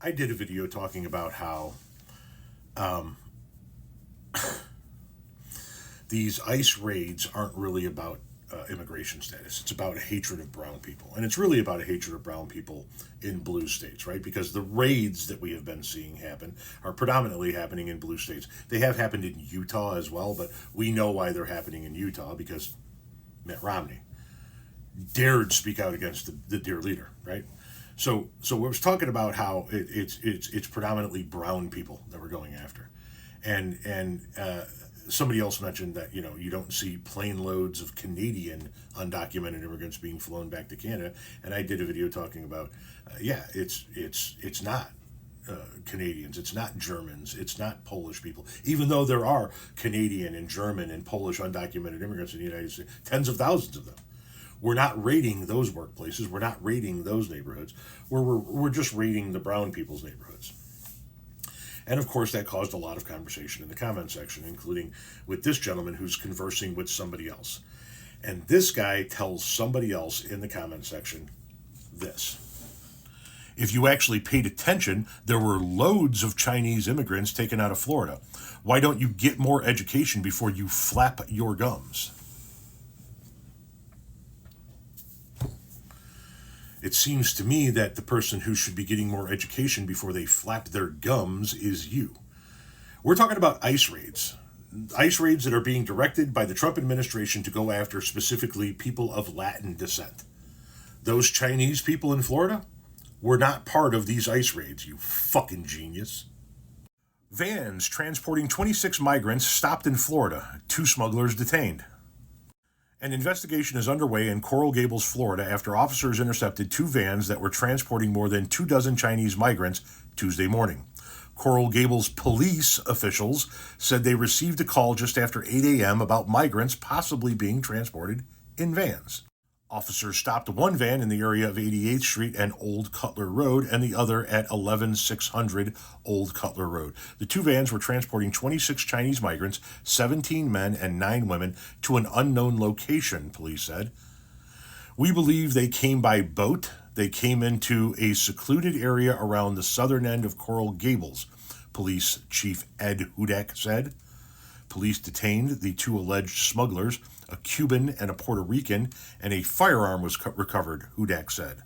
I did a video talking about how these ICE raids aren't really about immigration status. It's about a hatred of brown people. And it's really about a hatred of brown people in blue states, right? Because the raids that we have been seeing happen are predominantly happening in blue states. They have happened in Utah as well, but we know why they're happening in Utah because Mitt Romney dared speak out against the dear leader, right? So we was talking about how it's predominantly brown people that we're going after, and somebody else mentioned that you don't see plane loads of Canadian undocumented immigrants being flown back to Canada, and I did a video talking about it's not Canadians, it's not Germans, it's not Polish people, even though there are Canadian and German and Polish undocumented immigrants in the United States, tens of thousands of them. We're not raiding those workplaces. We're not raiding those neighborhoods. We're just raiding the brown people's neighborhoods. And of course, that caused a lot of conversation in the comment section, including with this gentleman who's conversing with somebody else. And this guy tells somebody else in the comment section this. If you actually paid attention, there were loads of Chinese immigrants taken out of Florida. Why don't you get more education before you flap your gums? It seems to me that the person who should be getting more education before they flap their gums is you. We're talking about ICE raids. ICE raids that are being directed by the Trump administration to go after specifically people of Latin descent. Those Chinese people in Florida were not part of these ICE raids, you fucking genius. Vans transporting 26 migrants stopped in Florida. 2 smugglers detained. An investigation is underway in Coral Gables, Florida, after officers intercepted 2 vans that were transporting more than 24 Chinese migrants Tuesday morning. Coral Gables police officials said they received a call just after 8 a.m. about migrants possibly being transported in vans. Officers stopped one van in the area of 88th Street and Old Cutler Road and the other at 11600 Old Cutler Road. The 2 vans were transporting 26 Chinese migrants, 17 men and 9 women, to an unknown location, police said. We believe they came by boat. They came into a secluded area around the southern end of Coral Gables, Police Chief Ed Hudak said. Police detained the 2 alleged smugglers, a Cuban and a Puerto Rican, and a firearm was recovered, Hudak said.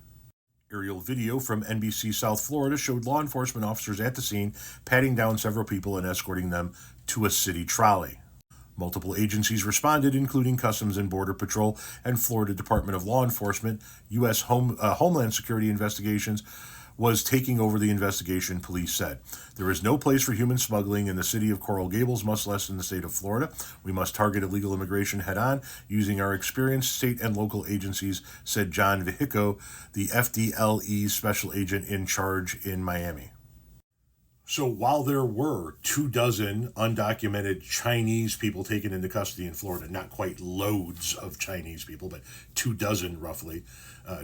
Aerial video from NBC South Florida showed law enforcement officers at the scene patting down several people and escorting them to a city trolley. Multiple agencies responded, including Customs and Border Patrol and Florida Department of Law Enforcement. U.S. Homeland Security Investigations was taking over the investigation, police said. There is no place for human smuggling in the city of Coral Gables, much less in the state of Florida. We must target illegal immigration head-on using our experienced state and local agencies, said John Vihico, the FDLE special agent in charge in Miami. So while there were 24 undocumented Chinese people taken into custody in Florida, not quite loads of Chinese people, but 24 roughly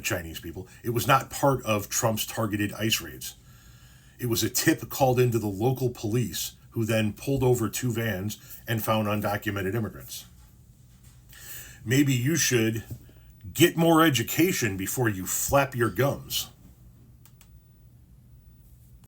Chinese people, it was not part of Trump's targeted ICE raids. It was a tip called into the local police, who then pulled over 2 vans and found undocumented immigrants. Maybe you should get more education before you flap your gums.